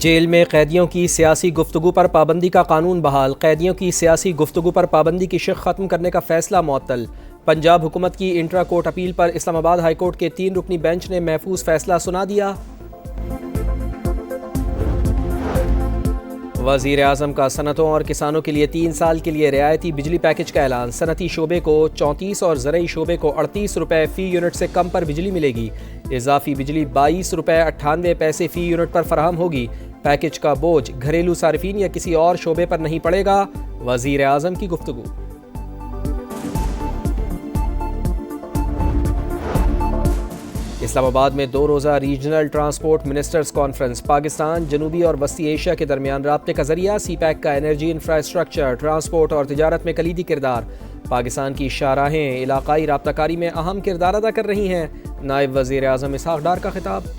Jail میں قیدیوں کی سیاسی گفتگو پر پابندی کا قانون بحال، قیدیوں کی سیاسی گفتگو پر پابندی کی شق ختم کرنے کا فیصلہ معطل۔ پنجاب حکومت کی انٹرا کورٹ اپیل پر اسلام آباد ہائی کورٹ کے 3 رکنی بینچ نے محفوظ فیصلہ سنا دیا۔ وزیر اعظم کا صنعتوں اور کسانوں کے لیے 3 سال کے لیے رعایتی بجلی پیکج کا اعلان، صنعتی شعبے کو 34 اور زرعی شعبے کو 38 روپے فی یونٹ سے کم پر بجلی ملے گی، اضافی بجلی 22 روپے 98 پیسے فی یونٹ پر فراہم ہوگی، پیکج کا بوجھ گھریلو صارفین یا کسی اور شعبے پر نہیں پڑے گا، وزیر اعظم کی گفتگو۔ اسلام آباد میں 2 روزہ regional transport ministers conference, Pakistan جنوبی اور وسطی ایشیا کے درمیان رابطے کا ذریعہ، سی پیک کا انرجی انفراسٹرکچر، ٹرانسپورٹ اور تجارت میں کلیدی کردار، پاکستان کی شاہراہیں علاقائی رابطہ کاری میں اہم کردار ادا کر رہی ہیں، نائب وزیر اعظم اسحاق ڈار کا خطاب۔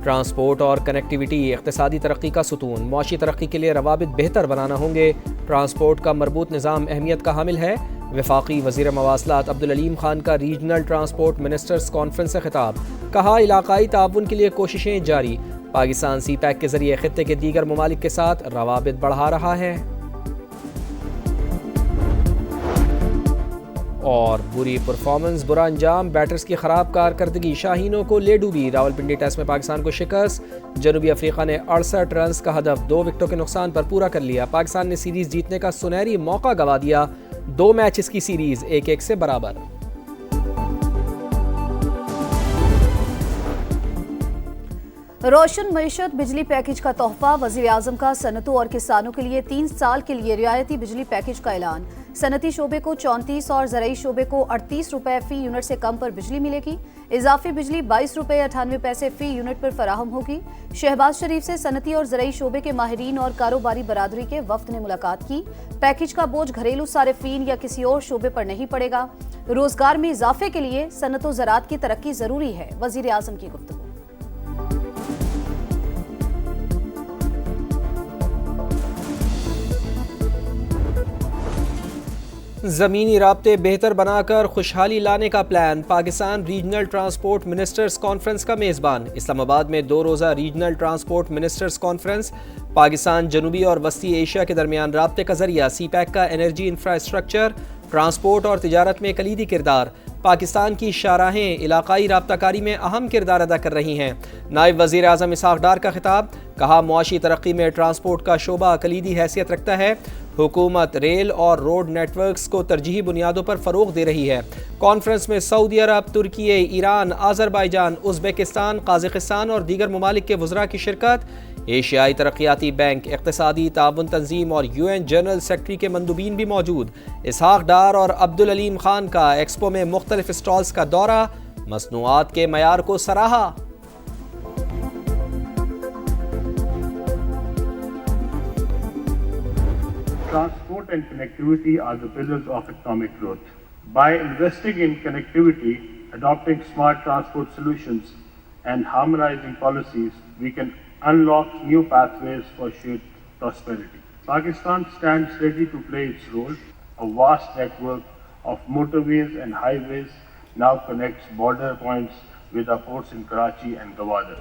ٹرانسپورٹ اور کنیکٹیویٹی اقتصادی ترقی کا ستون، معاشی ترقی کے لیے روابط بہتر بنانا ہوں گے، ٹرانسپورٹ کا مربوط نظام اہمیت کا حامل ہے، وفاقی وزیر مواصلات عبدالعلیم خان کا ریجنل ٹرانسپورٹ منسٹرز کانفرنس سے خطاب، کہا علاقائی تعاون کے لیے کوششیں جاری، پاکستان سی پیک کے ذریعے خطے کے دیگر ممالک کے ساتھ روابط بڑھا رہا ہے۔ اور بری پرفارمنس برا انجام، بیٹرز کی خراب کارکردگی شاہینوں کو لے ڈوبی، راولپنڈی ٹیسٹ میں پاکستان کو شکست، جنوبی افریقہ نے 68 رنز کا ہدف 2 وکٹوں کے نقصان پر پورا کر لیا، پاکستان نے سیریز جیتنے کا سنہری موقع گنوا دیا، 2 میچز کی سیریز 1-1 سے برابر۔ روشن معیشت بجلی پیکج کا تحفہ، وزیر اعظم کا صنعتوں اور کسانوں کے لیے 3 سال کے لیے رعایتی بجلی پیکج کا اعلان، صنعتی شعبے کو 34 اور زرعی شعبے کو 38 روپے فی یونٹ سے کم پر بجلی ملے گی، اضافی بجلی 22 روپے 98 پیسے فی یونٹ پر فراہم ہوگی۔ شہباز شریف سے صنعتی اور زرعی شعبے کے ماہرین اور کاروباری برادری کے وفد نے ملاقات کی، پیکج کا بوجھ گھریلو صارفین یا کسی اور شعبے پر نہیں پڑے گا، روزگار میں اضافے کے لیے صنعت و زراعت کی ترقی ضروری ہے، وزیر اعظم کی گفتگو۔ زمینی رابطے بہتر بنا کر خوشحالی لانے کا plan, Pakistan regional transport ministers conference کا میزبان، اسلام آباد میں 2 روزہ regional transport ministers conference, Pakistan جنوبی اور وسطی ایشیا کے درمیان رابطے کا ذریعہ، سی پیک کا انرجی انفراسٹرکچر، ٹرانسپورٹ اور تجارت میں کلیدی کردار، پاکستان کی شاہراہیں علاقائی رابطہ کاری میں اہم کردار ادا کر رہی ہیں، نائب وزیر اعظم اسحاق ڈار کا خطاب، کہا معاشی ترقی میں ٹرانسپورٹ کا شعبہ کلیدی حیثیت رکھتا ہے، حکومت ریل اور روڈ نیٹ ورکس کو ترجیحی بنیادوں پر فروغ دے رہی ہے۔ کانفرنس میں سعودی عرب، ترکی، ایران، آذربائیجان، ازبکستان، قازقستان اور دیگر ممالک کے وزراء کی شرکت، ایشیائی ترقیاتی بینک، اقتصادی تعاون تنظیم اور UN جنرل سیکرٹری کے مندوبین بھی موجود، اسحاق ڈار اور عبدالعلیم خان کا ایکسپو میں مختلف اسٹالز کا دورہ، مصنوعات کے معیار کو سراہا۔ Transport and connectivity are the pillars of economic growth. By investing in connectivity, adopting smart transport solutions, and harmonizing policies, we can unlock new pathways for shared prosperity. Pakistan stands ready to play its role. A vast network of motorways and highways now connects border points with our ports in Karachi and Gwadar.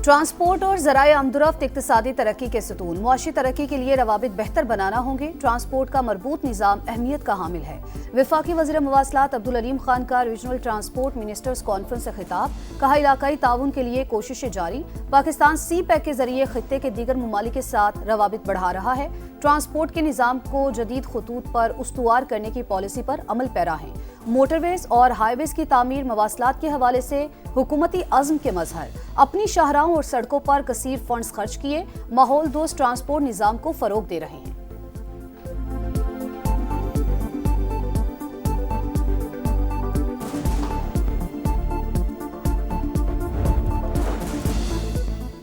Transport اور ذرائع آمدورفت اقتصادی ترقی کے ستون، معاشی ترقی کے لیے روابط بہتر بنانا ہوں گے، ٹرانسپورٹ کا مربوط نظام اہمیت کا حامل ہے، وفاقی وزیر مواصلات عبدالعلیم خان کا ریجنل ٹرانسپورٹ منسٹرز کانفرنس سے خطاب، کہا علاقائی تعاون کے لیے کوششیں جاری، پاکستان سی پیک کے ذریعے خطے کے دیگر ممالک کے ساتھ روابط بڑھا رہا ہے، ٹرانسپورٹ کے نظام کو جدید خطوط پر استوار کرنے کی پالیسی پر عمل پیرا ہے، موٹر ویز اور ہائی ویز کی تعمیر مواصلات کے حوالے سے حکومتی عزم کے مظہر، اپنی شاہراہوں اور سڑکوں پر کثیر فنڈز خرچ کیے، ماحول دوست ٹرانسپورٹ نظام کو فروغ دے رہے ہیں۔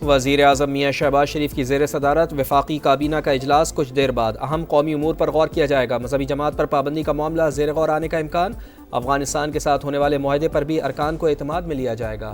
وزیر اعظم میاں شہباز شریف کی زیر صدارت وفاقی کابینہ کا اجلاس، کچھ دیر بعد اہم قومی امور پر غور کیا جائے گا، مذہبی جماعت پر پابندی کا معاملہ زیر غور آنے کا امکان، افغانستان کے ساتھ ہونے والے معاہدے پر بھی ارکان کو اعتماد میں لیا جائے گا۔